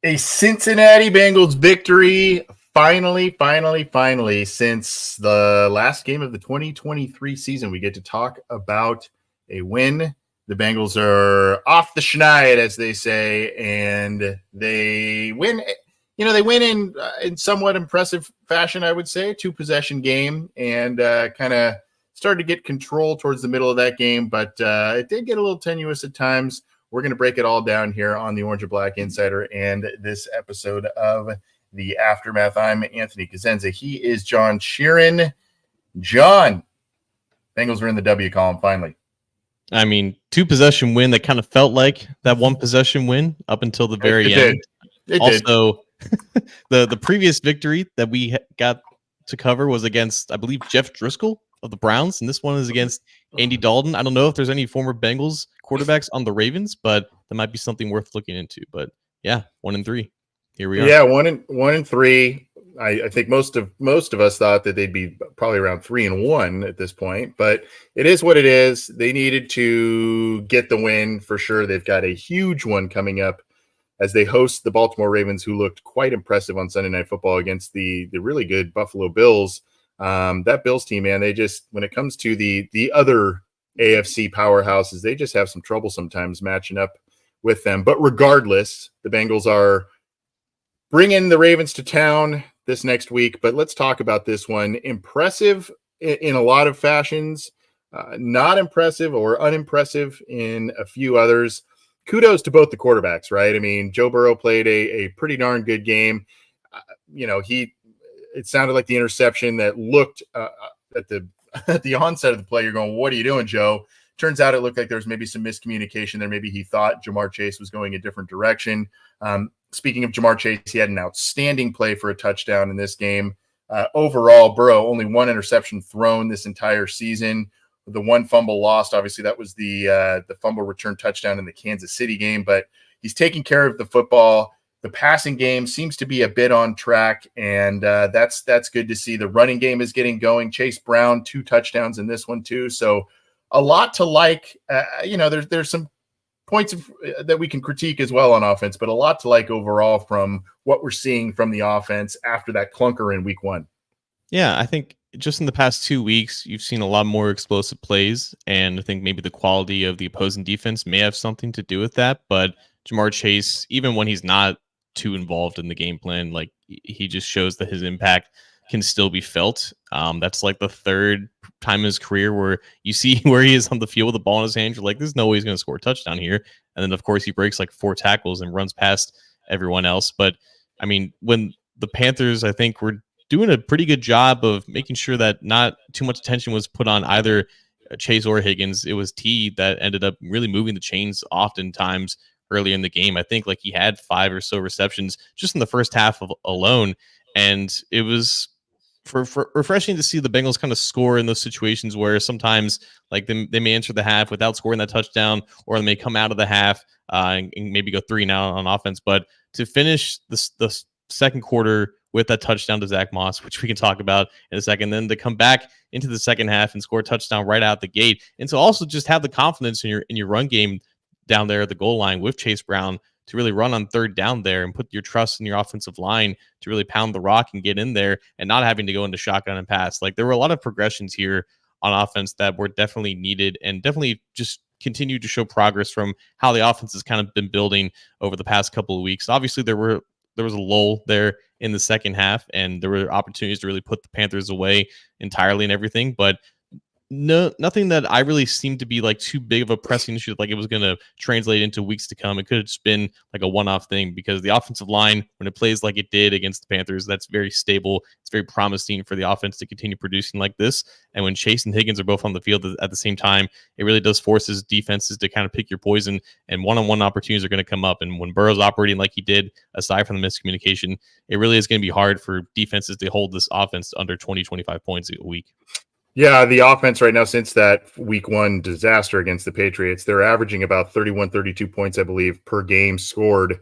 A Cincinnati Bengals victory, finally, since the last game of the 2023 season. We get to talk about a win. The Bengals are off the schneid, as they say, and they win. They win in somewhat impressive fashion, I would say. 2-possession game, and kind of started to get control towards the middle of that game, but it did get a little tenuous at times. We're going to break it all down here on the Orange and Black Insider and this episode of The Aftermath. I'm Anthony Cosenza. He is John Sheeran. John, Bengals are in the W column finally. I mean, 2-possession win that kind of felt like that 1-possession win up until the very end. It also, the previous victory that we got to cover was against, I believe, Jeff Driscoll of the Browns, and this one is against Andy Dalton. I don't know if there's any former Bengals quarterbacks on the Ravens, but that might be something worth looking into. But yeah, 1-3. Here we are. Yeah, 1-3. I think most of us thought that they'd be probably around 3-1 at this point, but it is what it is. They needed to get the win for sure. They've got a huge one coming up as they host the Baltimore Ravens, who looked quite impressive on Sunday Night Football against the really good Buffalo Bills. That Bills team, man, they just, when it comes to the other AFC powerhouses, they just have some trouble sometimes matching up with them. But regardless, the Bengals are bringing the Ravens to town this next week. But let's talk about this one. Impressive in a lot of fashions, not impressive or unimpressive in a few others. Kudos to both the quarterbacks, right? I mean, Joe Burrow played a pretty darn good game. It sounded like the interception that looked at the onset of the play. You're going, what are you doing, Joe? Turns out it looked like there was maybe some miscommunication there. Maybe he thought Jamar Chase was going a different direction. Speaking of Jamar Chase, he had an outstanding play for a touchdown in this game. Overall, Burrow, only one interception thrown this entire season. The one fumble lost, obviously, that was the fumble return touchdown in the Kansas City game. But he's taking care of the football. The passing game seems to be a bit on track, and that's good to see. The running game is getting going. Chase Brown, 2 touchdowns in this one too. So a lot to like. There's some points that we can critique as well on offense, but a lot to like overall from what we're seeing from the offense after that clunker in week 1. Yeah, I think just in the past 2 weeks, you've seen a lot more explosive plays, and I think maybe the quality of the opposing defense may have something to do with that. But Jamar Chase, even when he's not too involved in the game plan, like, he just shows that his impact can still be felt. That's like the third time in his career where you see where he is on the field with the ball in his hand. You're like, there's no way he's going to score a touchdown here. And then, of course, he breaks like 4 tackles and runs past everyone else. But I mean, when the Panthers, I think, were doing a pretty good job of making sure that not too much attention was put on either Chase or Higgins, it was T that ended up really moving the chains oftentimes early in the game. I think like he had 5 or so receptions just in the first half alone. And it was for refreshing to see the Bengals kind of score in those situations where sometimes like they may enter the half without scoring that touchdown, or they may come out of the half and maybe go 3 now on offense. But to finish the second quarter with that touchdown to Zach Moss, which we can talk about in a second, then to come back into the second half and score a touchdown right out the gate, and to also just have the confidence in your run game down there at the goal line with Chase Brown to really run on third down there and put your trust in your offensive line to really pound the rock and get in there and not having to go into shotgun and pass. Like, there were a lot of progressions here on offense that were definitely needed and definitely just continue to show progress from how the offense has kind of been building over the past couple of weeks. Obviously, there was a lull there in the second half, and there were opportunities to really put the Panthers away entirely and everything. But No, nothing that I really seemed to be like too big of a pressing issue, like it was going to translate into weeks to come. It could have just been like a one-off thing because the offensive line, when it plays like it did against the Panthers, that's very stable. It's very promising for the offense to continue producing like this. And when Chase and Higgins are both on the field at the same time, it really does force his defenses to kind of pick your poison, and one-on-one opportunities are going to come up. And when Burrow's operating like he did, aside from the miscommunication, it really is going to be hard for defenses to hold this offense under 20, 25 points a week. Yeah, the offense right now, since that week one disaster against the Patriots, they're averaging about 31, 32 points, I believe, per game scored.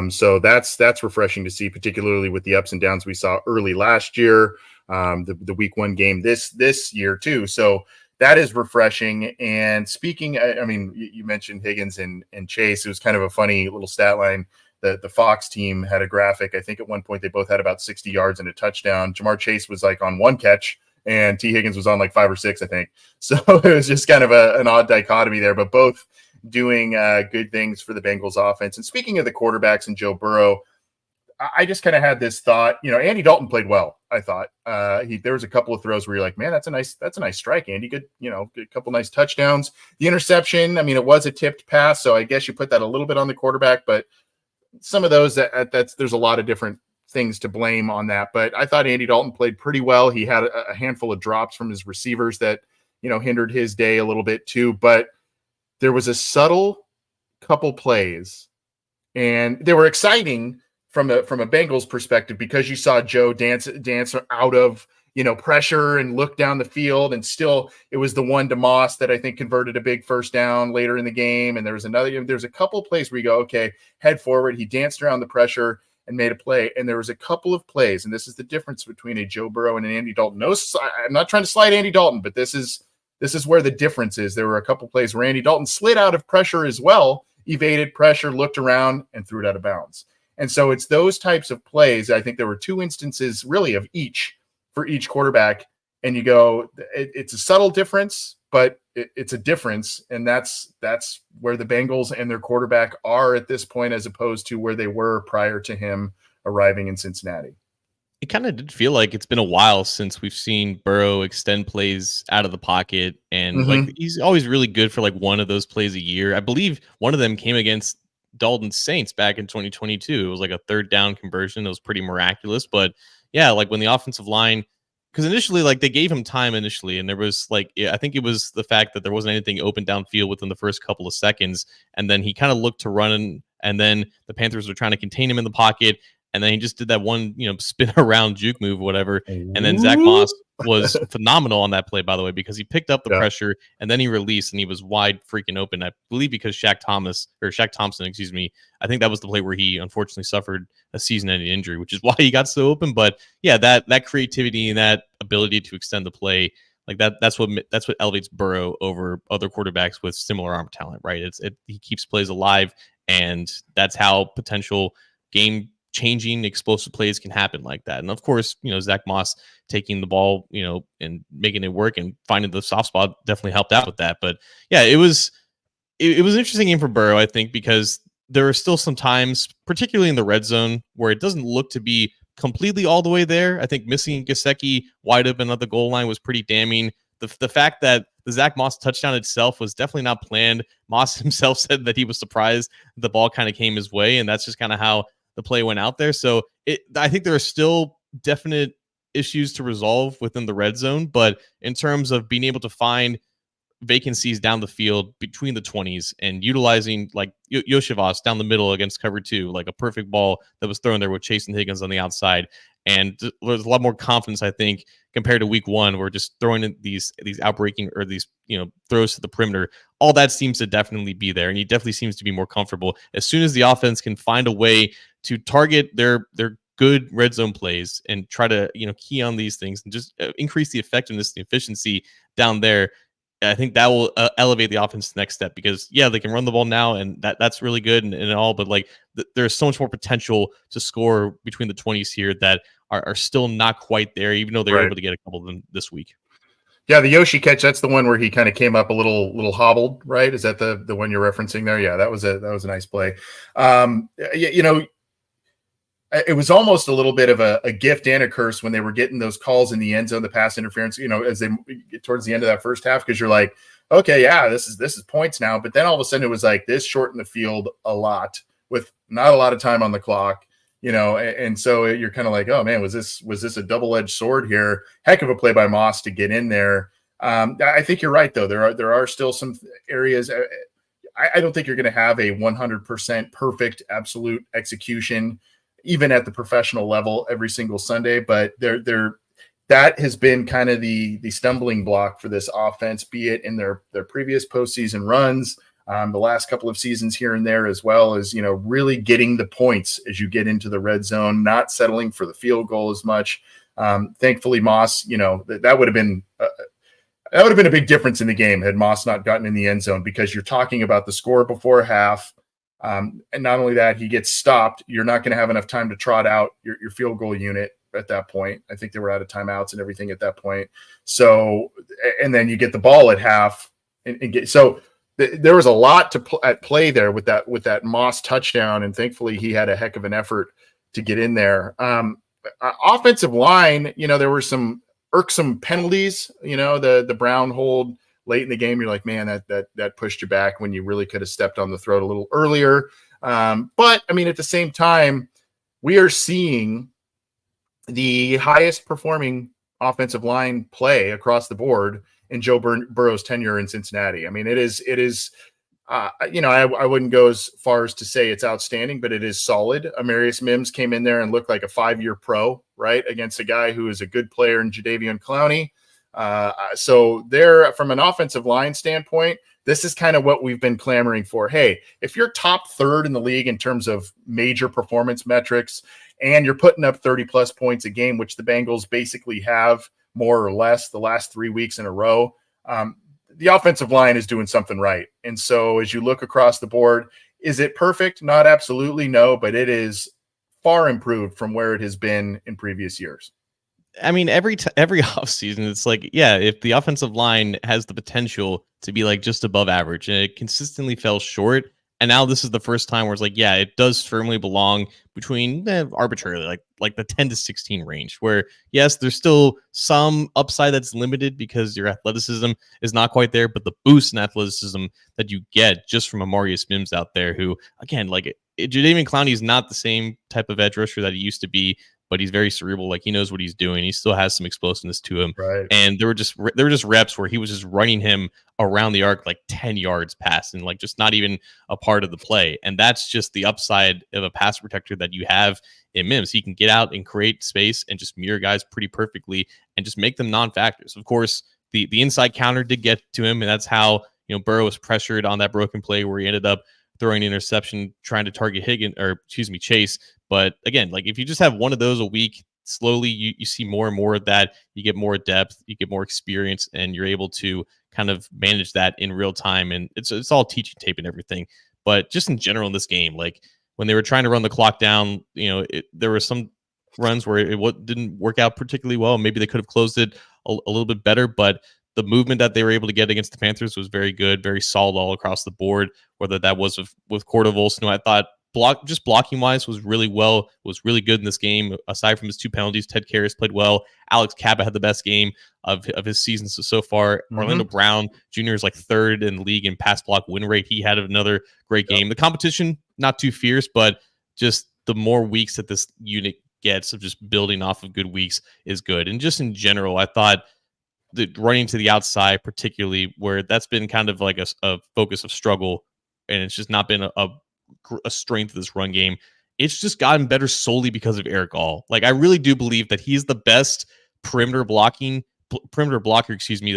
So that's refreshing to see, particularly with the ups and downs we saw early last year, the week one game this year too. So that is refreshing. And speaking, I mean, you mentioned Higgins and Chase. It was kind of a funny little stat line. The Fox team had a graphic. I think at one point they both had about 60 yards and a touchdown. Jamar Chase was like on one catch, and T. Higgins was on like 5 or 6, I think. So it was just kind of an odd dichotomy there, but both doing good things for the Bengals offense. And speaking of the quarterbacks and Joe Burrow, I just kind of had this thought, Andy Dalton played well. I thought there was a couple of throws where you're like, man, that's a nice strike, Andy. Good, a couple nice touchdowns. The interception, I mean, it was a tipped pass, so I guess you put that a little bit on the quarterback, but some of those there's a lot of different things to blame on that. But I thought Andy Dalton played pretty well. He had a handful of drops from his receivers that, hindered his day a little bit too. But there was a subtle couple plays, and they were exciting from a Bengals perspective because you saw Joe dance out of pressure and look down the field, and still it was the one to Moss that I think converted a big first down later in the game. And there's a couple of plays where you go, okay, head forward. He danced around the pressure and made a play. And there was a couple of plays, and this is the difference between a Joe Burrow and an Andy Dalton. No, I'm not trying to slide Andy Dalton, but this is where the difference is. There were a couple of plays where Andy Dalton slid out of pressure as well, evaded pressure, looked around, and threw it out of bounds. And so it's those types of plays. I think there were 2 instances really of each for each quarterback. And you go, it's a subtle difference, but it's a difference. And that's where the Bengals and their quarterback are at this point, as opposed to where they were prior to him arriving in Cincinnati. It kind of did feel like it's been a while since we've seen Burrow extend plays out of the pocket. And like, he's always really good for like one of those plays a year. I believe one of them came against Dalton's Saints back in 2022. It was like a 3rd down conversion. It was pretty miraculous. But yeah, like when the offensive line, because initially, like they gave him time initially, and there was like, I think it was the fact that there wasn't anything open downfield within the first couple of seconds, and then he kind of looked to run, and then the Panthers were trying to contain him in the pocket, and then he just did that one, spin around juke move, whatever, and then Zach Moss was phenomenal on that play, by the way, because he picked up the pressure and then he released and he was wide freaking open. I believe because Shaq Thompson, excuse me. I think that was the play where he unfortunately suffered a season-ending injury, which is why he got so open. But yeah, that creativity and that ability to extend the play, like that's what elevates Burrow over other quarterbacks with similar arm talent, right? He keeps plays alive, and that's how potential game changing explosive plays can happen like that. And of course, Zach Moss taking the ball, and making it work and finding the soft spot definitely helped out with that. But yeah, it was an interesting game for Burrow, I think, because there are still some times, particularly in the red zone, where it doesn't look to be completely all the way there. I think missing Gesicki wide open at the goal line was pretty damning. The fact that the Zach Moss touchdown itself was definitely not planned. Moss himself said that he was surprised the ball kind of came his way, and that's just kind of how the play went out there. So I think there are still definite issues to resolve within the red zone, but in terms of being able to find vacancies down the field between the 20s and utilizing like Yoshivas down the middle against cover 2, like a perfect ball that was thrown there with Chase and Higgins on the outside. And there's a lot more confidence, I think, compared to week 1, where just throwing in these outbreaking or these throws to the perimeter. All that seems to definitely be there, and he definitely seems to be more comfortable. As soon as the offense can find a way to target their good red zone plays and try to key on these things and just increase the effectiveness, the efficiency down there, I think that will elevate the offense to the next step, because they can run the ball now, and that's really good and all, but like there's so much more potential to score between the 20s here that are still not quite there, even though they were able to get a couple of them this week. Yeah, the Yoshi catch, that's the one where he kind of came up a little hobbled, right? Is that the one you're referencing there? Yeah, that was a nice play. it was almost a little bit of a gift and a curse when they were getting those calls in the end zone, the pass interference, as they get towards the end of that first half, because you're like, okay, yeah, this is points now. But then all of a sudden it was like this shortened the field a lot with not a lot of time on the clock, and so you're kind of like, oh man, was this a double-edged sword here? Heck of a play by Moss to get in there. I think you're right, though. There are still some areas. I don't think you're going to have a 100% perfect absolute execution, even at the professional level every single Sunday. But that has been kind of the stumbling block for this offense, be it in their previous postseason runs, the last couple of seasons here and there, as well as, really getting the points as you get into the red zone, not settling for the field goal as much. Thankfully, Moss, that would have been a big difference in the game had Moss not gotten in the end zone, because you're talking about the score before half. And not only that, he gets stopped. You're not going to have enough time to trot out your field goal unit at that point. I think they were out of timeouts and everything at that point. So, and then you get the ball at half there was a lot at play there with that Moss touchdown. And thankfully he had a heck of an effort to get in there. Offensive line, there were some irksome penalties, the Brown hold late in the game. You're like, man, that pushed you back when you really could have stepped on the throat a little earlier. But I mean, at the same time, we are seeing the highest performing offensive line play across the board in Joe Burrow's tenure in Cincinnati. I mean, it is, I wouldn't go as far as to say it's outstanding, but it is solid. Amarius Mims came in there and looked like a 5-year pro, right, against a guy who is a good player in Jadeveon Clowney. So there, from an offensive line standpoint, this is kind of what we've been clamoring for. Hey, if you're top third in the league in terms of major performance metrics, and you're putting up 30-plus points a game, which the Bengals basically have more or less the last 3 weeks in a row, the offensive line is doing something right. And so as you look across the board, is it perfect? Not absolutely, no, but it is far improved from where it has been in previous years. I mean, every offseason, it's like, yeah, if the offensive line has the potential to be like just above average, and it consistently fell short. And now this is the first time where it's like, yeah, it does firmly belong between arbitrarily like the 10 to 16 range, where yes, there's still some upside that's limited because your athleticism is not quite there, but the boost in athleticism that you get just from Amarius Mims out there, who again, like Jadeveon Clowney is not the same type of edge rusher that he used to be, but he's very cerebral. Like, he knows what he's doing. He still has some explosiveness to him. Right. And there were just reps where he was just running him around the arc like 10 yards past, and like just not even a part of the play. And that's just the upside of a pass protector that you have in Mims. He can get out and create space and just mirror guys pretty perfectly and just make them non-factors. Of course, the inside counter did get to him, and that's how, Burrow was pressured on that broken play where he ended up throwing an interception trying to target Chase. But again, like if you just have one of those a week, slowly you see more and more of that. You get more depth, you get more experience, and you're able to kind of manage that in real time. And it's all teaching tape and everything. But just in general in this game, like when they were trying to run the clock down, there were some runs where it didn't work out particularly well. Maybe they could have closed it a little bit better, but the movement that they were able to get against the Panthers was very good, very solid all across the board, whether that was with Corda Volson, who I thought blocking wise was really good in this game. Aside from his 2 penalties, Ted Karras played well. Alex Cabot had the best game of his season so far. Mm-hmm. Orlando Brown Jr. is like 3rd in the league in pass block win rate. He had another great game. The competition, not too fierce, but just the more weeks that this unit gets of just building off of good weeks is good. And just in general, I thought the running to the outside, particularly where that's been kind of like a focus of struggle, and it's just not been a strength of this run game. It's just gotten better solely because of Eric All. Like, I really do believe that he's the best perimeter blocker, that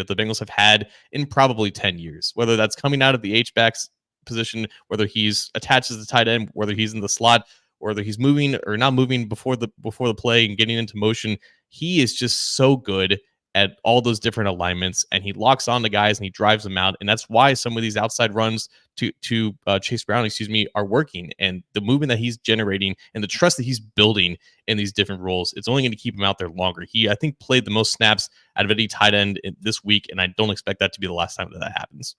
the Bengals have had in probably 10 years, whether that's coming out of the H-backs position, whether he's attached as the tight end, whether he's in the slot, or whether he's moving or not moving before the play and getting into motion. He is just so good at all those different alignments, and he locks on the guys and he drives them out. And that's why some of these outside runs to Chase Brown, are working. And the movement that he's generating and the trust that he's building in these different roles, it's only going to keep him out there longer. He, I think, played the most snaps out of any tight end this week, and I don't expect that to be the last time that happens.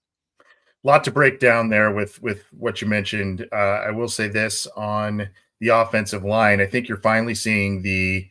A lot to break down there with what you mentioned. I will say this on the offensive line. I think you're finally seeing the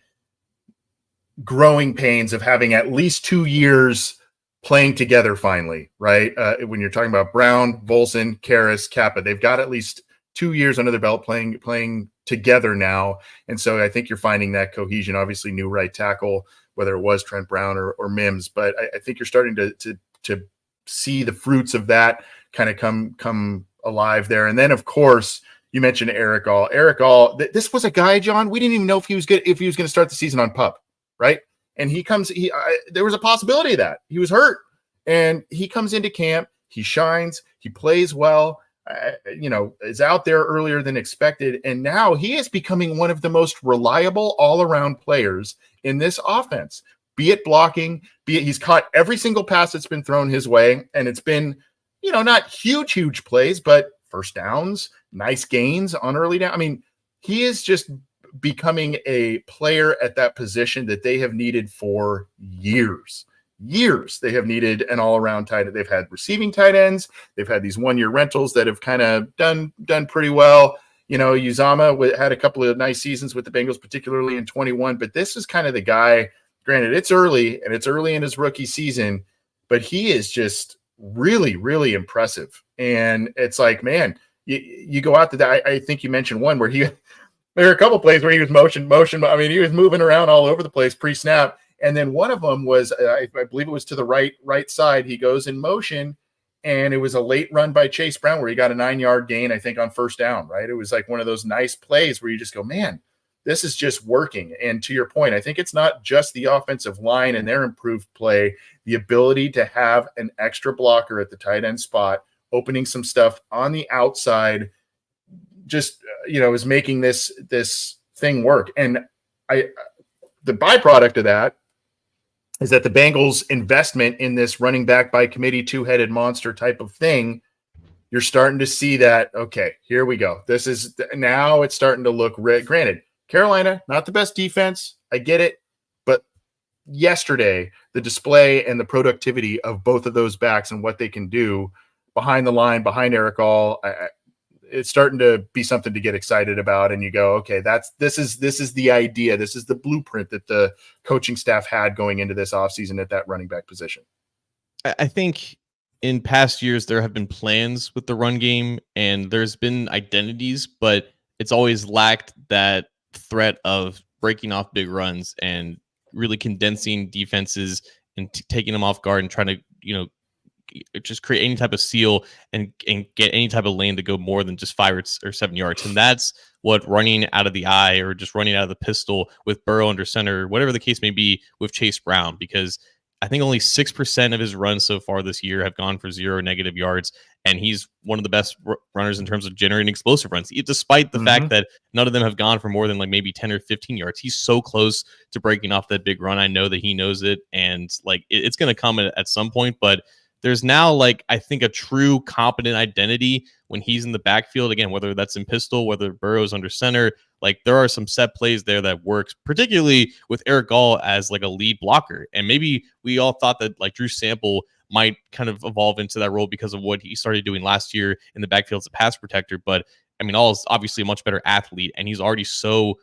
growing pains of having at least 2 years playing together finally, right? When you're talking about Brown, Volson, Karras, Kappa, they've got at least 2 years under their belt playing together now. And so I think you're finding that cohesion. Obviously, new right tackle, whether it was Trent Brown or Mims, but I think you're starting to see the fruits of that kind of come alive there. And then, of course, you mentioned Eric All. Eric All, this was a guy, John, we didn't even know if he was going to start the season on PUP, right? And there was a possibility of that. He was hurt, and he comes into camp. He shines. He plays well. Is out there earlier than expected, and now he is becoming one of the most reliable all-around players in this offense. Be it blocking, be it he's caught every single pass that's been thrown his way, and it's been, not huge plays, but first downs, nice gains on early down. I mean, he is just becoming a player at that position that they have needed for years. They have needed an all-around tight end. They've had receiving tight ends. They've had these one-year rentals that have kind of done pretty well. Uzama had a couple of nice seasons with the Bengals, particularly in 21, but this is kind of the guy. Granted, it's early in his rookie season, but he is just really, really impressive. And it's like, man, you go out to that. I think you mentioned one where there were a couple plays where he was motion. I mean, he was moving around all over the place pre-snap. And then one of them was, I believe it was to the right side. He goes in motion, and it was a late run by Chase Brown where he got a 9-yard gain, I think, on first down, right? It was like one of those nice plays where you just go, man, this is just working. And to your point, I think it's not just the offensive line and their improved play, the ability to have an extra blocker at the tight end spot, opening some stuff on the outside, just, is making this thing work. And the byproduct of that is that the Bengals' investment in this running back by committee, two-headed monster type of thing, you're starting to see that, okay, here we go. Now it's starting to look granted, Carolina, not the best defense. I get it. But yesterday, the display and the productivity of both of those backs and what they can do behind the line, behind Eric All, it's starting to be something to get excited about. And you go, okay, this is the idea. This is the blueprint that the coaching staff had going into this offseason at that running back position. I think in past years, there have been plans with the run game and there's been identities, but it's always lacked that threat of breaking off big runs and really condensing defenses and taking them off guard and trying to, just create any type of seal and get any type of lane to go more than just 5 or 7 yards. And that's what running out of the eye or just running out of the pistol with Burrow under center, whatever the case may be with Chase Brown, because I think only 6% of his runs so far this year have gone for 0 negative yards. And he's one of the best runners in terms of generating explosive runs, despite the fact that none of them have gone for more than like maybe 10 or 15 yards. He's so close to breaking off that big run. I know that he knows it. And like, it's going to come at some point, but there's now, like, I think a true competent identity when he's in the backfield. Again, whether that's in pistol, whether Burrow's under center, like there are some set plays there that works, particularly with Eric Gall as like a lead blocker. And maybe we all thought that like Drew Sample might kind of evolve into that role because of what he started doing last year in the backfield as a pass protector. But I mean, All is obviously a much better athlete, and he's already so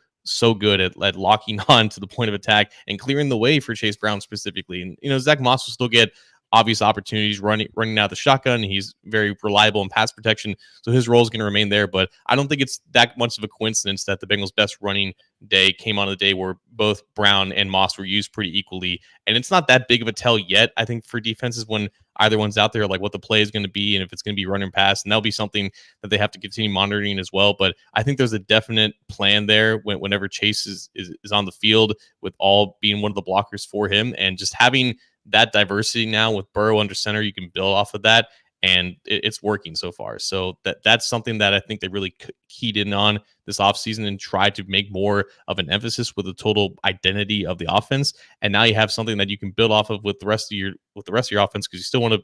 good at locking on to the point of attack and clearing the way for Chase Brown specifically. And, Zach Moss will still get obvious opportunities running out the shotgun. He's very reliable in pass protection, so his role is going to remain there. But I don't think it's that much of a coincidence that the Bengals' best running day came on a day where both Brown and Moss were used pretty equally. And it's not that big of a tell yet, I think, for defenses when either one's out there, like what the play is going to be and if it's going to be run and pass. And that'll be something that they have to continue monitoring as well. But I think there's a definite plan there whenever Chase is on the field, with All being one of the blockers for him, and just having that diversity now with Burrow under center, you can build off of that, and it's working so far. So that's something that I think they really keyed in on this offseason and tried to make more of an emphasis with the total identity of the offense. And now you have something that you can build off of with the rest of your offense, because you still want to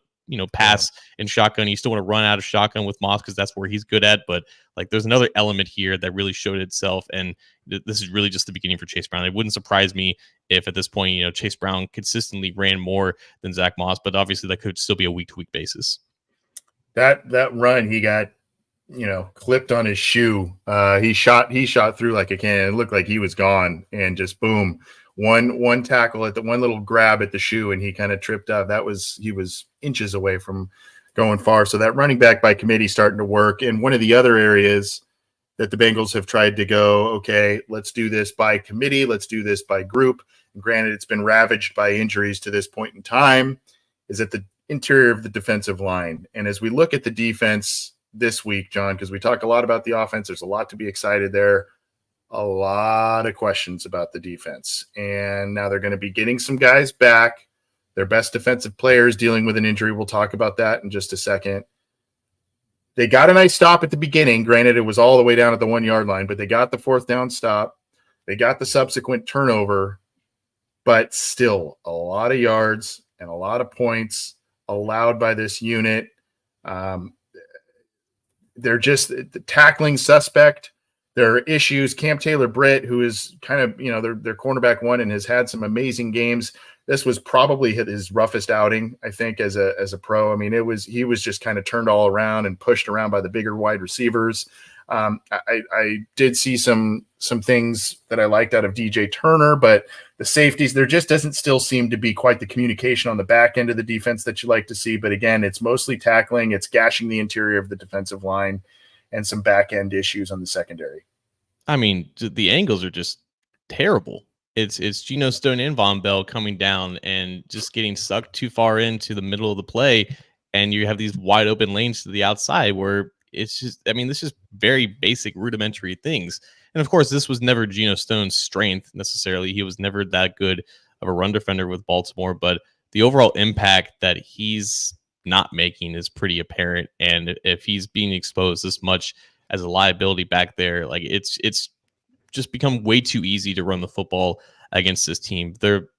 pass in shotgun. You still want to run out of shotgun with Moss because that's where he's good at. But like, there's another element here that really showed itself, and this is really just the beginning for Chase Brown. It wouldn't surprise me if at this point, Chase Brown consistently ran more than Zach Moss, but obviously that could still be a week-to-week basis. That run, he got clipped on his shoe. He shot through like a cannon. It looked like he was gone, and just boom, one tackle at the one little grab at the shoe, and he kind of tripped up. He was inches away from going far. So that running back by committee starting to work. And one of the other areas that the Bengals have tried to go, okay, let's do this by committee, let's do this by group. And granted, it's been ravaged by injuries to this point in time, is at the interior of the defensive line. And as we look at the defense this week, John, because we talk a lot about the offense, there's a lot to be excited there. A lot of questions about the defense. And now they're going to be getting some guys back. Their best defensive players dealing with an injury. We'll talk about that in just a second. They got a nice stop at the beginning. Granted, it was all the way down at the 1 yard line, but they got the 4th down stop. They got the subsequent turnover, but still a lot of yards and a lot of points allowed by this unit. They're just the tackling suspect. There are issues. Cam Taylor-Britt, who is kind of, their cornerback one and has had some amazing games. This was probably his roughest outing, I think, as a pro. I mean, he was just kind of turned all around and pushed around by the bigger wide receivers. I did see some things that I liked out of DJ Turner, but the safeties, there just doesn't still seem to be quite the communication on the back end of the defense that you like to see. But again, it's mostly tackling, it's gashing the interior of the defensive line, and some back end issues on the secondary. I mean, the angles are just terrible. It's Geno Stone and Von Bell coming down and just getting sucked too far into the middle of the play, and you have these wide open lanes to the outside where it's just, I mean, this is very basic rudimentary things. And of course, this was never Geno Stone's strength necessarily. He was never that good of a run defender with Baltimore, but the overall impact that he's not making is pretty apparent. And if he's being exposed this much as a liability back there, like it's just become way too easy to run the football against this team. Their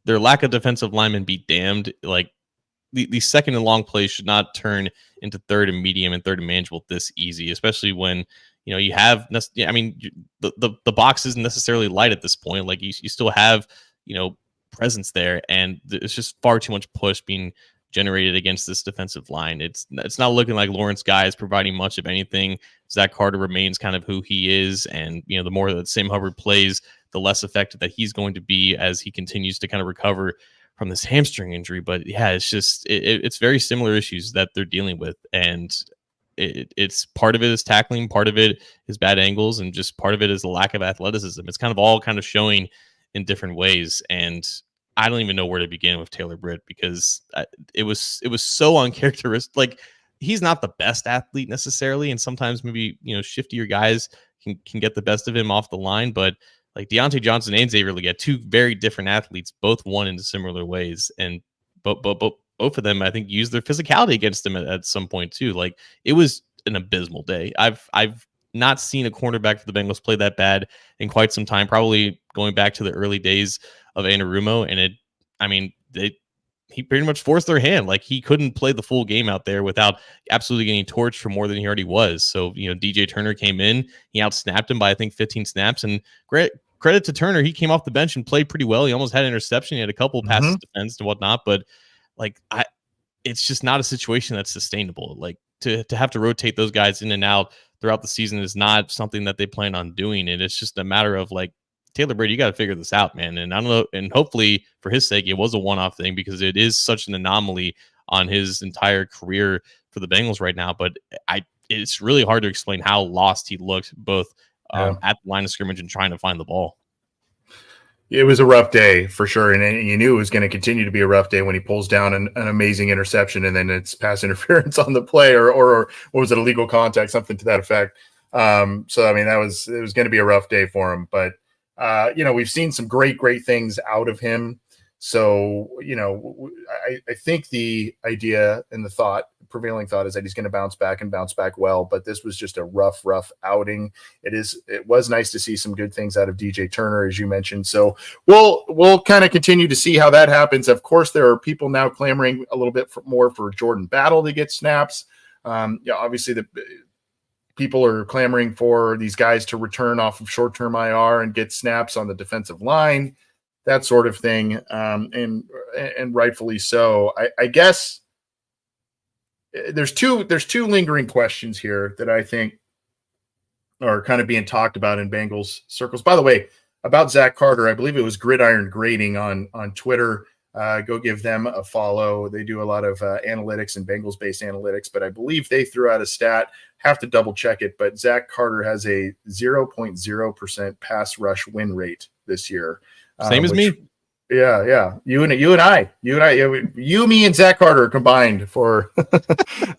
lack of defensive linemen be damned. Like the second and long plays should not turn into third and medium and third and manageable this easy, especially when you have. I mean, the box isn't necessarily light at this point. Like you still have presence there, and it's just far too much push being generated against this defensive line. It's not looking like Lawrence Guy is providing much of anything. Zach Carter remains kind of who he is, and the more that Sam Hubbard plays, the less effective that he's going to be as he continues to kind of recover from this hamstring injury. But yeah, it's just it's very similar issues that they're dealing with, and it's part of it is tackling, part of it is bad angles, and just part of it is the lack of athleticism. It's kind of all kind of showing in different ways, and I don't even know where to begin with Taylor-Britt, because it was so uncharacteristic. Like, he's not the best athlete necessarily, and sometimes maybe shiftier guys can get the best of him off the line. But like Deontay Johnson and Xavier Legette, two very different athletes, both won in similar ways, and but both of them I think used their physicality against him at some point too. Like, it was an abysmal day. I've not seen a cornerback for the Bengals play that bad in quite some time, probably going back to the early days of Anarumo. And he pretty much forced their hand. Like, he couldn't play the full game out there without absolutely getting torched for more than he already was. So, DJ Turner came in, he outsnapped him by, I think, 15 snaps, and credit to Turner. He came off the bench and played pretty well. He almost had an interception. He had a couple passes defense and whatnot, but it's just not a situation that's sustainable. Like, to have to rotate those guys in and out throughout the season is not something that they plan on doing. And it's just a matter of like, Taylor-Britt, you got to figure this out, man. And I don't know. And hopefully for his sake, it was a one-off thing, because it is such an anomaly on his entire career for the Bengals right now. But it's really hard to explain how lost he looked both at the line of scrimmage and trying to find the ball. It was a rough day for sure. And you knew it was going to continue to be a rough day when he pulls down an amazing interception, and then it's pass interference on the play, or what was it, illegal contact, something to that effect. So, I mean, it was going to be a rough day for him, but we've seen some great things out of him. So, I think the idea and the prevailing thought is that he's going to bounce back well, but this was just a rough outing. It was nice to see some good things out of DJ Turner, as you mentioned. So we'll kind of continue to see how that happens. Of course, there are people now clamoring a little bit more for Jordan Battle to get snaps. Obviously the people are clamoring for these guys to return off of short-term IR and get snaps on the defensive line, that sort of thing. And rightfully so. I guess there's two lingering questions here that I think are kind of being talked about in Bengals circles. By the way, about Zach Carter, I believe it was Gridiron Grading on Twitter. Go give them a follow. They do a lot of analytics and Bengals-based analytics, but I believe they threw out a stat. Have to double check it, but Zach Carter has a 0.0% pass rush win rate this year. Same as me. Yeah. You, me, and Zach Carter combined for a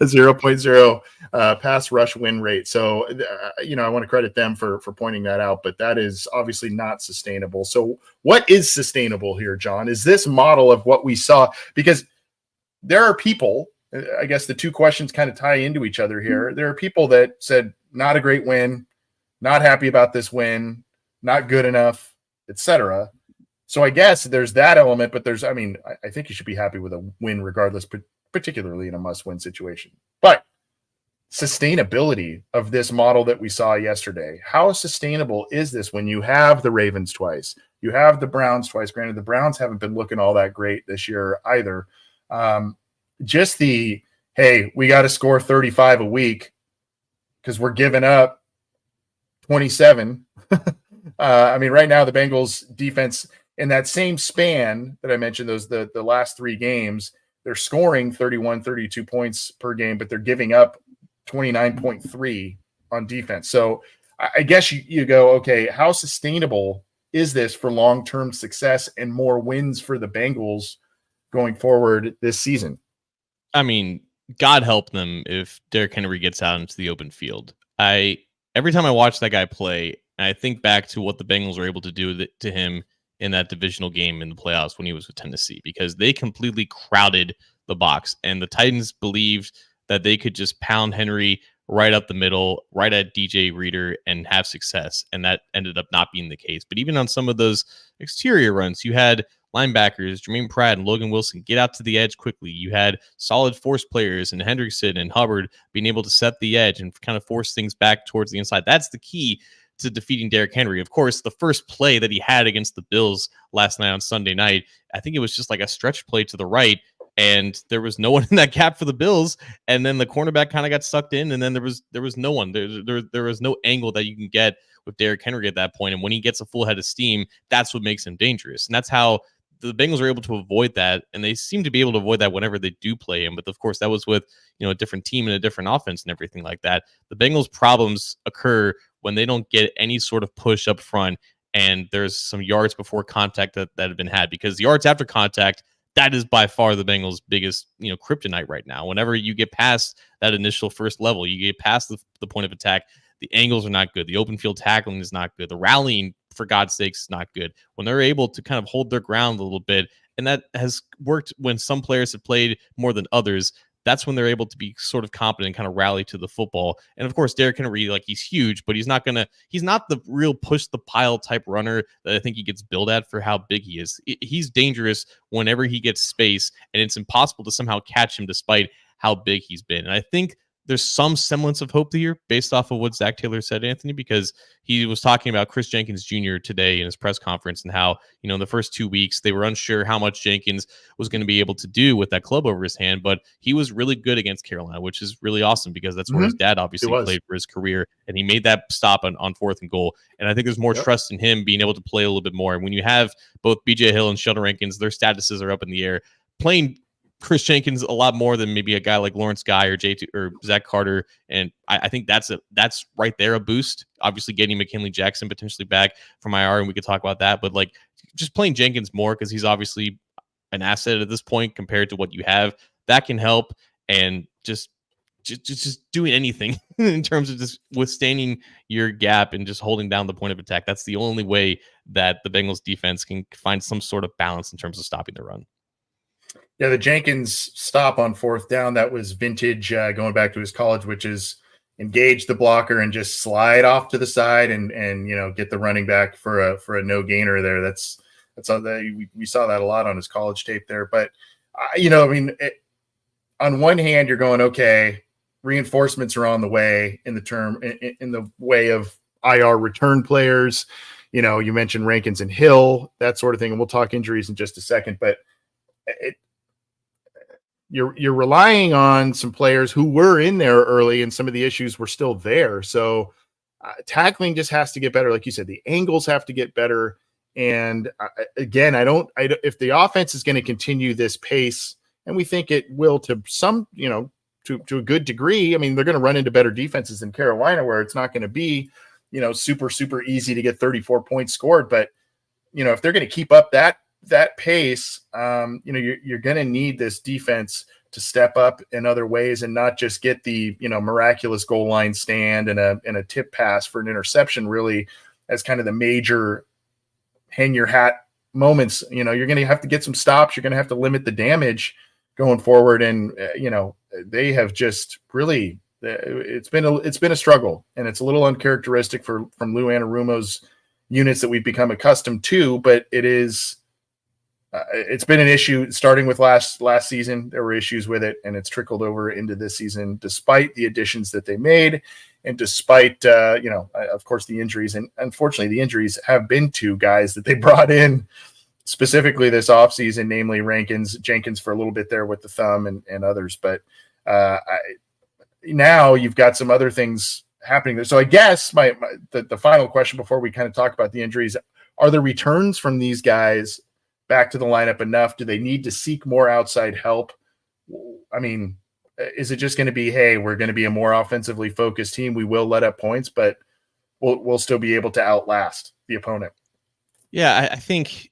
0.0 pass rush win rate. So, I want to credit them for pointing that out, but that is obviously not sustainable. So what is sustainable here, John? Is this model of what we saw? Because there are people, I guess the two questions kind of tie into each other here. There are people that said, not a great win, not happy about this win, not good enough, etc. So I guess there's that element, but I think you should be happy with a win regardless, particularly in a must-win situation. But sustainability of this model that we saw yesterday, how sustainable is this when you have the Ravens twice, you have the Browns twice? Granted, the Browns haven't been looking all that great this year either. Just the, hey, we got to score 35 a week because we're giving up 27. Right now the Bengals defense, in that same span that I mentioned, the last three games, they're scoring 31, 32 points per game, but they're giving up 29.3 on defense. So I guess you go, okay, how sustainable is this for long-term success and more wins for the Bengals going forward this season? God help them if Derrick Henry gets out into the open field. Every time I watch that guy play, and I think back to what the Bengals were able to do to him in that divisional game in the playoffs when he was with Tennessee, because they completely crowded the box, and the Titans believed that they could just pound Henry right up the middle, right at DJ Reader, and have success. And that ended up not being the case. But even on some of those exterior runs, you had linebackers, Jermaine Pratt and Logan Wilson, get out to the edge quickly. You had solid force players and Hendrickson and Hubbard being able to set the edge and kind of force things back towards the inside. That's the key to defeating Derrick Henry. Of course, the first play that he had against the Bills last night on Sunday night, I think it was just like a stretch play to the right, and there was no one in that gap for the Bills, and then the cornerback kind of got sucked in, and then there was no one. There was no angle that you can get with Derrick Henry at that point, and when he gets a full head of steam, that's what makes him dangerous, and that's how the Bengals were able to avoid that, and they seem to be able to avoid that whenever they do play him. But of course, that was with a different team and a different offense and everything like that. The Bengals' problems occur when they don't get any sort of push up front, and there's some yards before contact that have been had, because yards after contact, that is by far the Bengals' biggest kryptonite right now. Whenever you get past that initial first level, you get past the point of attack, the angles are not good. The open field tackling is not good. The rallying, for God's sakes, is not good. When they're able to kind of hold their ground a little bit, and that has worked when some players have played more than others, that's when they're able to be sort of competent and kind of rally to the football. And of course, Derrick Henry, he's huge, but he's not the real push the pile type runner that I think he gets billed at for how big he is. He's dangerous whenever he gets space, and it's impossible to somehow catch him despite how big he's been. And I think there's some semblance of hope here based off of what Zach Taylor said, Anthony, because he was talking about Chris Jenkins Jr. today in his press conference, and how, in the first 2 weeks, they were unsure how much Jenkins was going to be able to do with that club over his hand, but he was really good against Carolina, which is really awesome because that's where his dad obviously played for his career, and he made that stop on 4th and goal. And I think there's more trust in him being able to play a little bit more. And when you have both BJ Hill and Sheldon Rankins, their statuses are up in the air. Playing Chris Jenkins a lot more than maybe a guy like Lawrence Guy or Zach Carter, and I think that's right there a boost. Obviously, getting McKinley Jackson potentially back from IR, and we could talk about that. But just playing Jenkins more, because he's obviously an asset at this point compared to what you have, that can help. And just doing anything in terms of just withstanding your gap and just holding down the point of attack. That's the only way that the Bengals defense can find some sort of balance in terms of stopping the run. Yeah, the Jenkins stop on 4th down, that was vintage, going back to his college, which is engage the blocker and just slide off to the side and get the running back for a no gainer there. That's all that we saw that a lot on his college tape there. But on one hand, you're going, okay, reinforcements are on the way in the way of IR return players. You mentioned Rankins and Hill, that sort of thing, and we'll talk injuries in just a second. But you're relying on some players who were in there early, and some of the issues were still there. So tackling just has to get better. Like you said, the angles have to get better. And again, if the offense is going to continue this pace, and we think it will to some, to a good degree. I mean, they're going to run into better defenses than Carolina, where it's not going to be, super, super easy to get 34 points scored. But, if they're going to keep up that pace, you're going to need this defense to step up in other ways and not just get the, miraculous goal line stand and a tip pass for an interception, really, as kind of the major hang your hat moments. You're going to have to get some stops. You're going to have to limit the damage going forward. And, they have just really, it's been a struggle, and it's a little uncharacteristic from Lou Anarumo's units that we've become accustomed to, but it's been an issue starting with last season. There were issues with it, and it's trickled over into this season, despite the additions that they made. And despite, of course, the injuries, and unfortunately the injuries have been to guys that they brought in specifically this offseason, namely Jenkins for a little bit there with the thumb and others. But now you've got some other things happening there. So I guess the final question before we kind of talk about the injuries, are the returns from these guys back to the lineup enough? Do they need to seek more outside help? I mean, is it just going to be, hey, we're going to be a more offensively focused team, we will let up points, but we'll still be able to outlast the opponent? Yeah, I think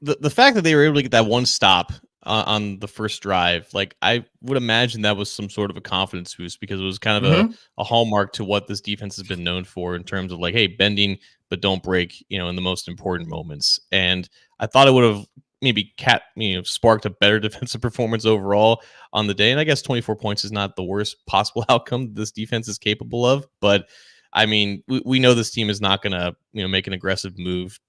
the fact that they were able to get that one stop on the first drive, like, I would imagine that was some sort of a confidence boost, because it was kind of a hallmark to what this defense has been known for in terms of, like, hey, bending but don't break, in the most important moments. And I thought it would have maybe sparked a better defensive performance overall on the day. And I guess 24 points is not the worst possible outcome this defense is capable of. But I mean, we know this team is not going to, make an aggressive move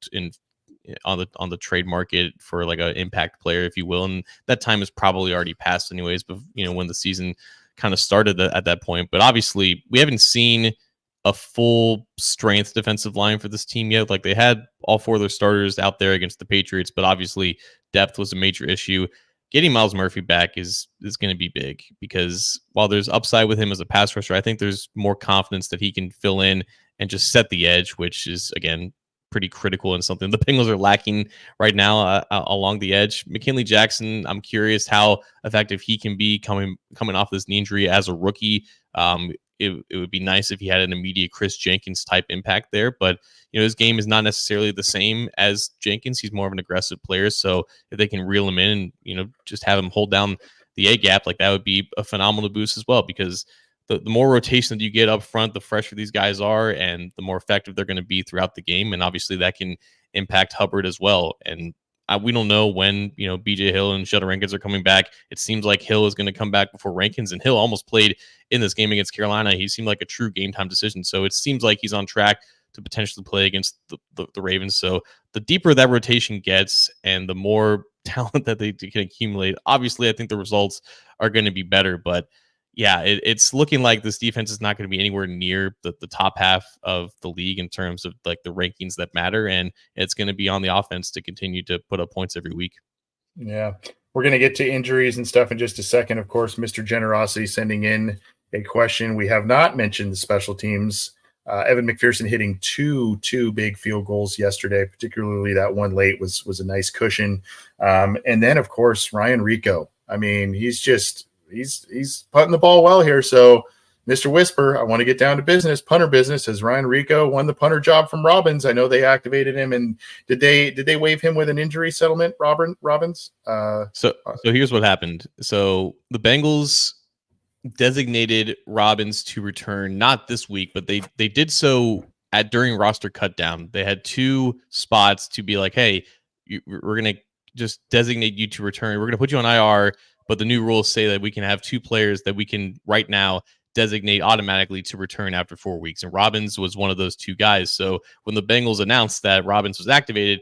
on the trade market for like an impact player, if you will. And that time is probably already passed anyways, but when the season kind of started at that point. But obviously we haven't seen a full strength defensive line for this team yet. Like, they had all four of their starters out there against the Patriots, but obviously depth was a major issue. Getting Myles Murphy back is going to be big, because while there's upside with him as a pass rusher, I think there's more confidence that he can fill in and just set the edge, which is, again, pretty critical and something the Bengals are lacking right now along the edge. McKinley Jackson, I'm curious how effective he can be coming off this knee injury as a rookie. It would be nice if he had an immediate Chris Jenkins type impact there, but his game is not necessarily the same as Jenkins. He's more of an aggressive player, so if they can reel him in and just have him hold down the A gap, like, that would be a phenomenal boost as well, because the more rotation that you get up front, the fresher these guys are, and the more effective they're going to be throughout the game. And obviously that can impact Hubbard as well. And we don't know when, BJ Hill and Sheldon Rankins are coming back. It seems like Hill is going to come back before Rankins, and Hill almost played in this game against Carolina. He seemed like a true game time decision. So it seems like he's on track to potentially play against the Ravens. So the deeper that rotation gets and the more talent that they can accumulate, obviously I think the results are going to be better. But yeah, it's looking like this defense is not going to be anywhere near the top half of the league in terms of like the rankings that matter. And it's going to be on the offense to continue to put up points every week. Yeah. We're going to get to injuries and stuff in just a second. Of course, Mr. Generosity sending in a question. We have not mentioned the special teams. Evan McPherson hitting two big field goals yesterday, particularly that one late was a nice cushion. And then, of course, Ryan Rico. I mean, he's putting the ball well here. So, Mr. Whisper, I want to get down to business, punter business. Has Ryan Rico won the punter job from Robbins? I know they activated him, and did they waive him with an injury settlement, Robbins? So here's what happened. So the Bengals designated Robbins to return not this week, but they did so during roster cutdown. They had two spots to be like, hey, we're gonna just designate you to return. We're gonna put you on IR. But the new rules say that we can have two players that we can right now designate automatically to return after 4 weeks. And Robbins was one of those two guys. So when the Bengals announced that Robbins was activated,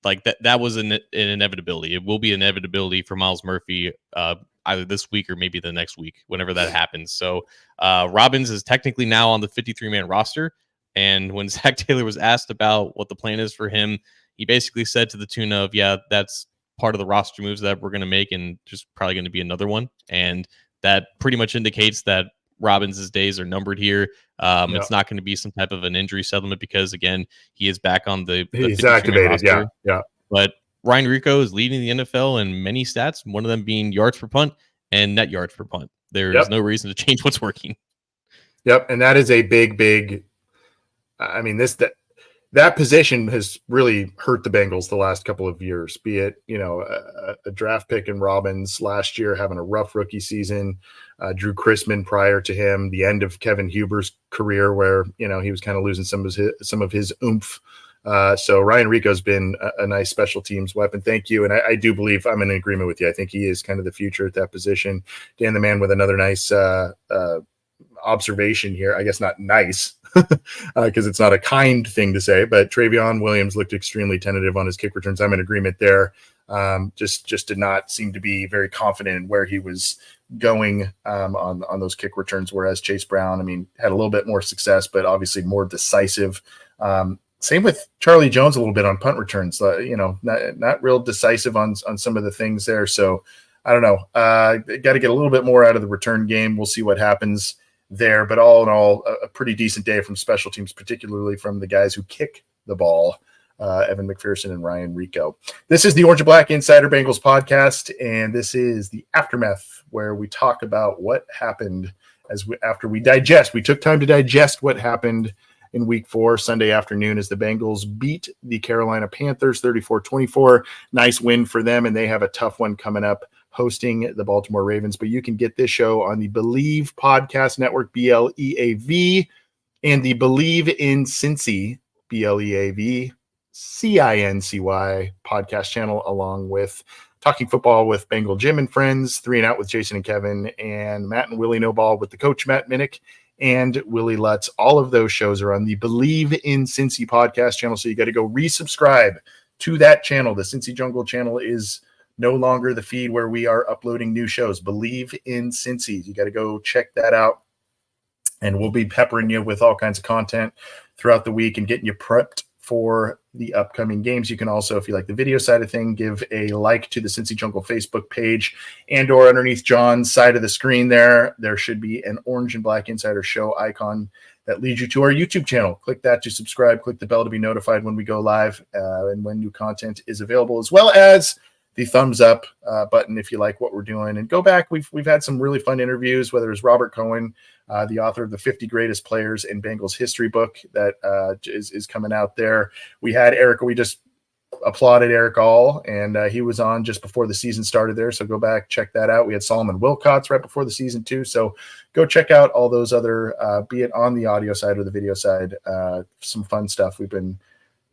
like that was an inevitability. It will be an inevitability for Myles Murphy either this week or maybe the next week, whenever that happens. So Robbins is technically now on the 53-man roster. And when Zach Taylor was asked about what the plan is for him, he basically said to the tune of, yeah, that's part of the roster moves that we're going to make, and there's probably going to be another one. And that pretty much indicates that Robbins' days are numbered here. It's not going to be some type of an injury settlement because, again, he is back on the He's 53-man activated. roster. Yeah. But Ryan Rico is leading the NFL in many stats, one of them being yards per punt and net yards per punt. There is no reason to change what's working. Yep. And that is a big, I mean, that position has really hurt the Bengals the last couple of years, be it, a draft pick in Robbins last year, having a rough rookie season, Drew Chrisman prior to him, the end of Kevin Huber's career where, he was kind of losing some of his oomph. So Ryan Rico's been a nice special teams weapon. Thank you. And I do believe I'm in agreement with you. I think he is kind of the future at that position. Dan the Man with another nice observation here. I guess not nice because it's not a kind thing to say, but Travion Williams looked extremely tentative on his kick returns. I'm in agreement there. Just did not seem to be very confident in where he was going on those kick returns, whereas Chase Brown, had a little bit more success, but obviously more decisive. Same with Charlie Jones a little bit on punt returns, not real decisive on some of the things there. So I don't know. Got to get a little bit more out of the return game. We'll see what happens there. But all in all, a pretty decent day from special teams, particularly from the guys who kick the ball, Evan McPherson and Ryan Rico. This is the Orange and Black Insider Bengals podcast, and this is the aftermath where we talk about what happened after we digest. We took time to digest what happened in week 4, Sunday afternoon, as the Bengals beat the Carolina Panthers 34-24. Nice win for them, and they have a tough one coming up hosting the Baltimore Ravens. But you can get this show on the Believe Podcast Network, BLEAV, and the Believe in Cincy, BLEAV, CINCY podcast channel, along with Talking Football with Bengal Jim and Friends, 3 and Out with Jason and Kevin, and Matt and Willie No Ball with the coach, Matt Minnick, and Willie Lutz. All of those shows are on the Believe in Cincy podcast channel, so you got to go resubscribe to that channel. The Cincy Jungle channel is no longer the feed where we are uploading new shows. Believe in Cincy. You got to go check that out, and we'll be peppering you with all kinds of content throughout the week and getting you prepped for the upcoming games. You can also, if you like the video side of thing, give a like to the Cincy Jungle Facebook page, and or underneath John's side of the screen there should be an Orange and Black Insider Show icon that leads you to our YouTube channel. Click that to subscribe. Click the bell to be notified when we go live and when new content is available, as well as the thumbs up button if you like what we're doing. And go back. We've had some really fun interviews, whether it's Robert Cohen, the author of the 50 Greatest Players in Bengals History book that is coming out there. We had Eric. We just applauded Eric All, and he was on just before the season started there. So go back, check that out. We had Solomon Wilcots right before the season too. So go check out all those other, be it on the audio side or the video side, some fun stuff we've been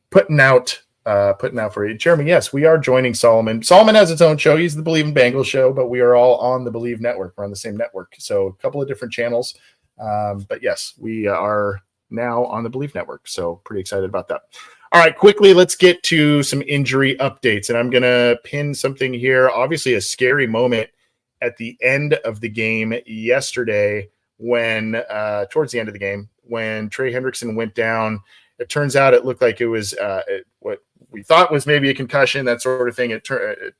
putting out for you. Jeremy, yes, we are joining Solomon. Solomon has its own show. He's the Believe in Bengals show, but we are all on the Believe network. We're on the same network. So a couple of different channels. But yes, we are now on the Believe network. So pretty excited about that. All right, quickly, let's get to some injury updates. And I'm going to pin something here. Obviously, a scary moment at the end of the game yesterday when, towards the end of the game, when Trey Hendrickson went down. It turns out it looked like it was what we thought was maybe a concussion, that sort of thing. It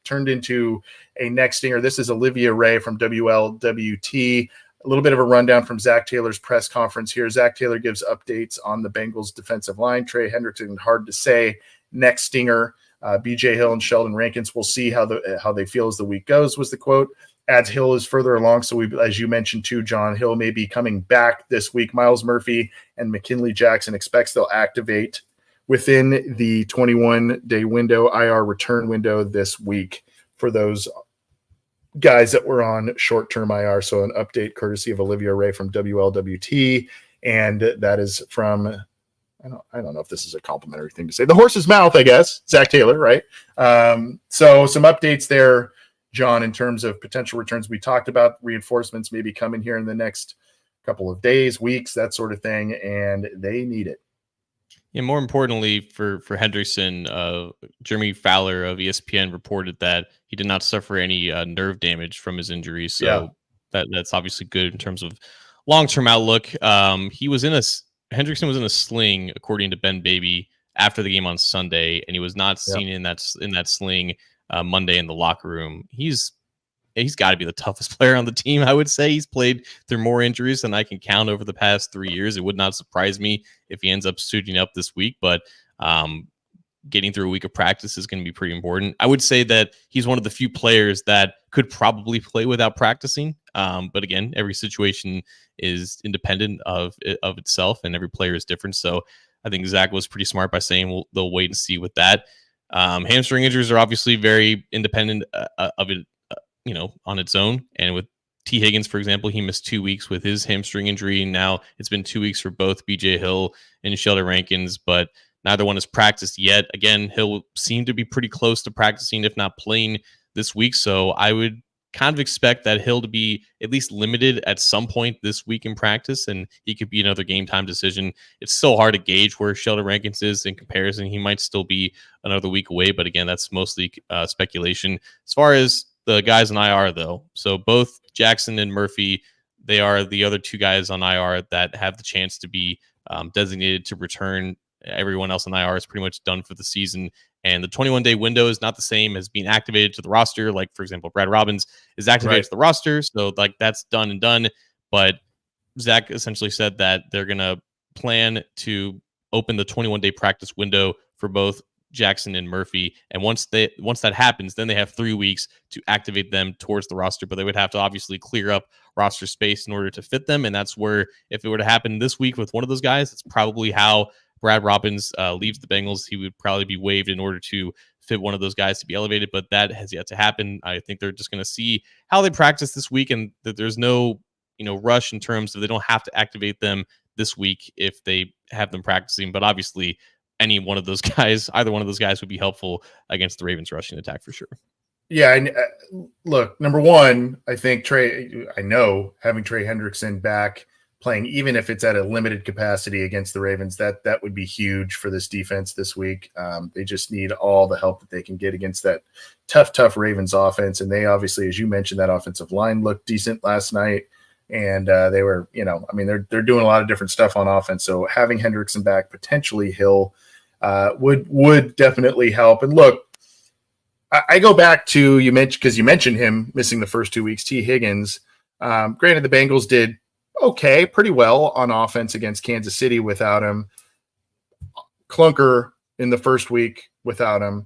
turned into a neck stinger. This is Olivia Ray from WLWT. A little bit of a rundown from Zach Taylor's press conference here. Zach Taylor gives updates on the Bengals defensive line. Trey Hendrickson, hard to say, neck stinger. BJ Hill and Sheldon Rankins, we'll see how they feel as the week goes, was the quote. Adds Hill is further along. So as you mentioned too, John, Hill may be coming back this week. Miles Murphy and McKinley Jackson expects they'll activate within the 21-day window, IR return window this week for those guys that were on short-term IR. So an update courtesy of Olivia Ray from WLWT. And that is from, I don't know if this is a complimentary thing to say, the horse's mouth, I guess, Zach Taylor, right? So some updates there, John, in terms of potential returns. We talked about reinforcements maybe coming here in the next couple of days, weeks, that sort of thing, and they need it. Yeah, more importantly for Hendrickson, Jeremy Fowler of ESPN reported that he did not suffer any nerve damage from his injury. So that's obviously good in terms of long-term outlook. Hendrickson was in a sling, according to Ben Baby, after the game on Sunday, and he was not seen in that sling Monday in the locker room. He's got to be the toughest player on the team. I would say he's played through more injuries than I can count over the past 3 years. It would not surprise me if he ends up suiting up this week, but getting through a week of practice is going to be pretty important. I would say that he's one of the few players that could probably play without practicing. But again, every situation is independent of itself, and every player is different. So I think Zach was pretty smart by saying they'll wait and see with that. Hamstring injuries are obviously very independent of it, on its own. And with T. Higgins, for example, he missed 2 weeks with his hamstring injury. Now it's been 2 weeks for both BJ Hill and Sheldon Rankins, but neither one has practiced yet. Again, Hill seemed to be pretty close to practicing, if not playing this week. So I would kind of expect that Hill to be at least limited at some point this week in practice, and he could be another game time decision. It's so hard to gauge where Sheldon Rankins is in comparison. He might still be another week away, but again, that's mostly speculation. As far as the guys on IR, though, so both Jackson and Murphy, they are the other two guys on IR that have the chance to be designated to return. Everyone else on IR is pretty much done for the season. And the 21-day window is not the same as being activated to the roster. Like, for example, Brad Robbins is activated to the roster. So, like, that's done and done. But Zach essentially said that they're going to plan to open the 21-day practice window for both Jackson and Murphy. And once that happens, then they have 3 weeks to activate them towards the roster. But they would have to obviously clear up roster space in order to fit them. And that's where, if it were to happen this week with one of those guys, it's probably how Brad Robbins leaves the Bengals. He would probably be waived in order to fit one of those guys to be elevated, but that has yet to happen. I think they're just going to see how they practice this week, and that there's no, rush in terms of they don't have to activate them this week if they have them practicing. But obviously, any one of those guys, either one of those guys would be helpful against the Ravens rushing attack for sure. Yeah, and look, number one, I think having Trey Hendrickson back playing, even if it's at a limited capacity against the Ravens, that would be huge for this defense this week. They just need all the help that they can get against that tough Ravens offense. And they obviously, as you mentioned, that offensive line looked decent last night. And they were, they're doing a lot of different stuff on offense. So having Hendrickson back, potentially Hill, would definitely help. And look, I go back to, you mentioned him missing the first 2 weeks, T. Higgins. Granted, the Bengals did pretty well on offense against Kansas City without him. Clunker in the first week without him.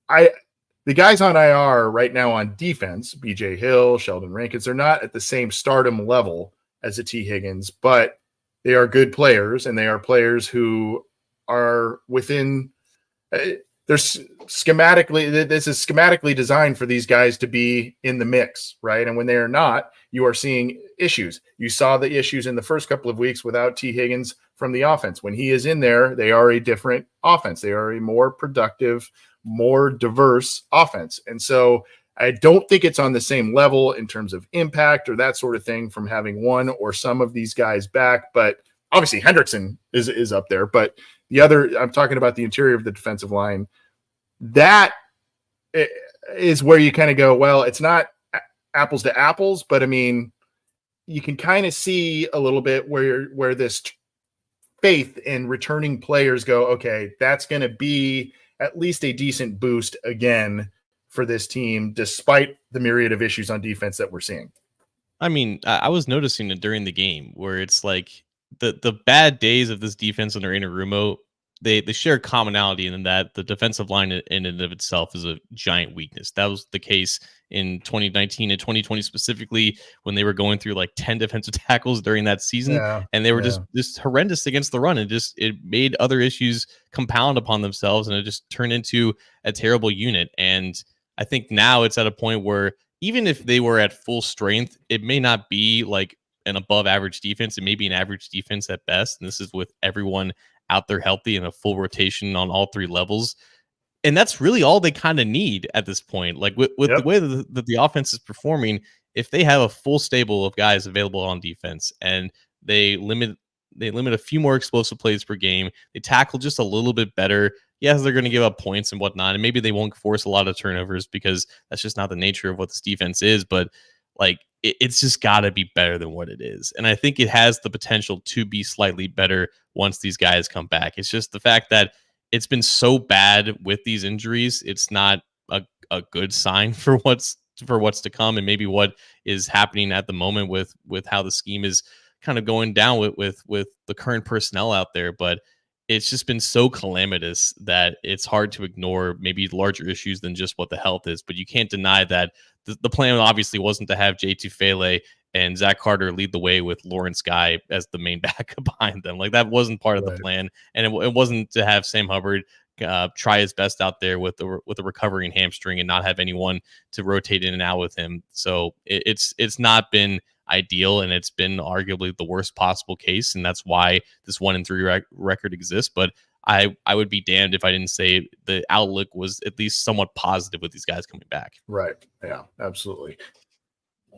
The guys on IR right now on defense, BJ Hill, Sheldon Rankins, they're not at the same stardom level as a T. Higgins, but they are good players, and they are players who are within this is schematically designed for these guys to be in the mix, right? And when they are not, you are seeing issues. You saw the issues in the first couple of weeks without T. Higgins from the offense. When he is in there, they are a different offense. They are a more productive, more diverse offense. And so I don't think it's on the same level in terms of impact or that sort of thing from having one or some of these guys back. But obviously Hendrickson is up there. But the other, I'm talking about the interior of the defensive line. That is where you kind of go, well, it's not apples to apples, but I mean, you can kind of see a little bit where this faith in returning players go, okay, that's going to be at least a decent boost again for this team, despite the myriad of issues on defense that we're seeing. I mean, I was noticing it during the game where it's like the bad days of this defense under Anarumo, they share commonality in that the defensive line in and of itself is a giant weakness. That was the case in 2019 and 2020 specifically, when they were going through like 10 defensive tackles during that season, and they were just horrendous against the run. And it made other issues compound upon themselves, and it just turned into a terrible unit. And I think now it's at a point where even if they were at full strength, it may not be like an above average defense. It may be an average defense at best. And this is with everyone out there healthy and a full rotation on all three levels. And that's really all they kind of need at this point. Like with the way that the offense is performing, if they have a full stable of guys available on defense and they limit a few more explosive plays per game, they tackle just a little bit better. Yes, they're going to give up points and whatnot, and maybe they won't force a lot of turnovers because that's just not the nature of what this defense is. But like, it's just got to be better than what it is. And I think it has the potential to be slightly better once these guys come back. It's just the fact that it's been so bad with these injuries. It's not a good sign for what's to come, and maybe what is happening at the moment with how the scheme is kind of going down with the current personnel out there. But it's just been so calamitous that it's hard to ignore maybe larger issues than just what the health is. But you can't deny that the plan obviously wasn't to have J2 Fele and Zach Carter lead the way with Lawrence Guy as the main backup behind them. Like, that wasn't part of the plan, and it wasn't to have Sam Hubbard try his best out there with a recovering hamstring and not have anyone to rotate in and out with him. So it's not been ideal, and it's been arguably the worst possible case, and that's why this 1-3 record exists. But I would be damned if I didn't say the outlook was at least somewhat positive with these guys coming back. Right. Yeah, absolutely.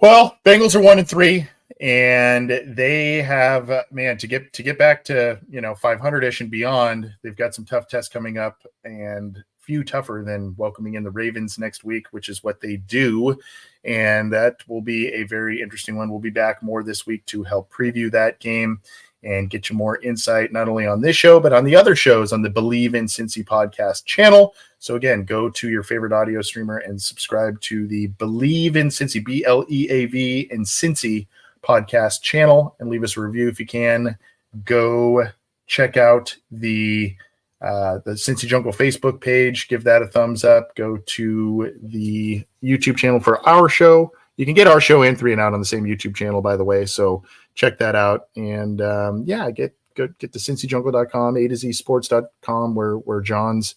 Well, Bengals are 1-3, and they have to get back to 500-ish and beyond. They've got some tough tests coming up, and few tougher than welcoming in the Ravens next week, which is what they do, and that will be a very interesting one. We'll be back more this week to help preview that game and get you more insight, not only on this show, but on the other shows on the Believe in Cincy podcast channel. So again, go to your favorite audio streamer and subscribe to the Believe in Cincy, BLEAV in Cincy podcast channel, and leave us a review if you can. Go check out the Cincy Jungle Facebook page. Give that a thumbs up. Go to the YouTube channel for our show. You can get our show and 3 and Out on the same YouTube channel, by the way. So check that out. And get to cincyjungle.com, A to Z sports.com, where John's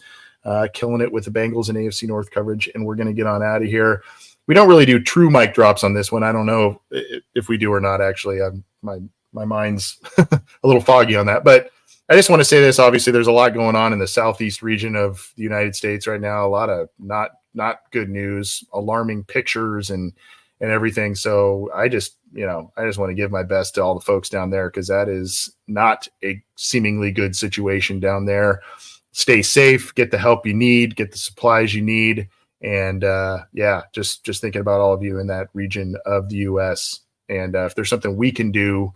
killing it with the Bengals and AFC North coverage. And we're going to get on out of here. We don't really do true mic drops on this one. I don't know if we do or not, actually. My mind's a little foggy on that. But I just want to say this. Obviously, there's a lot going on in the southeast region of the United States right now. A lot of not good news, alarming pictures and everything. So I just want to give my best to all the folks down there, because that is not a seemingly good situation down there. Stay safe, get the help you need, get the supplies you need. And just thinking about all of you in that region of the U.S. And if there's something we can do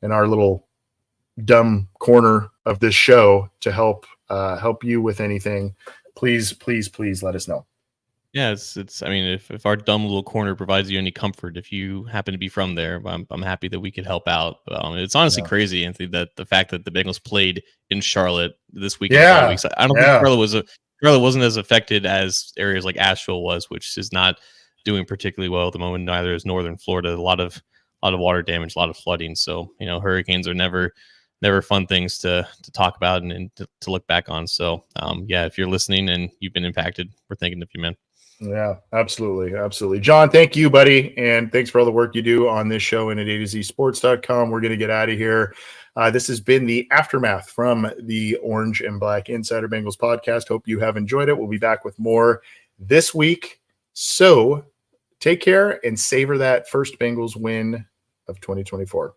in our little dumb corner of this show to help you with anything, please let us know. Yeah, it's. I mean, if our dumb little corner provides you any comfort, if you happen to be from there, I'm happy that we could help out. It's honestly crazy, Anthony, that the fact that the Bengals played in Charlotte this week. Yeah, weeks, I don't think Charlotte wasn't as affected as areas like Asheville was, which is not doing particularly well at the moment. Neither is Northern Florida. A lot of water damage, a lot of flooding. So hurricanes are never fun things to talk about and to look back on. So if you're listening and you've been impacted, we're thinking of you, man. Yeah, absolutely. John, thank you, buddy. And thanks for all the work you do on this show and at A2ZSports.com. We're going to get out of here. This has been the aftermath from the Orange and Black Insider Bengals podcast. Hope you have enjoyed it. We'll be back with more this week. So take care and savor that first Bengals win of 2024.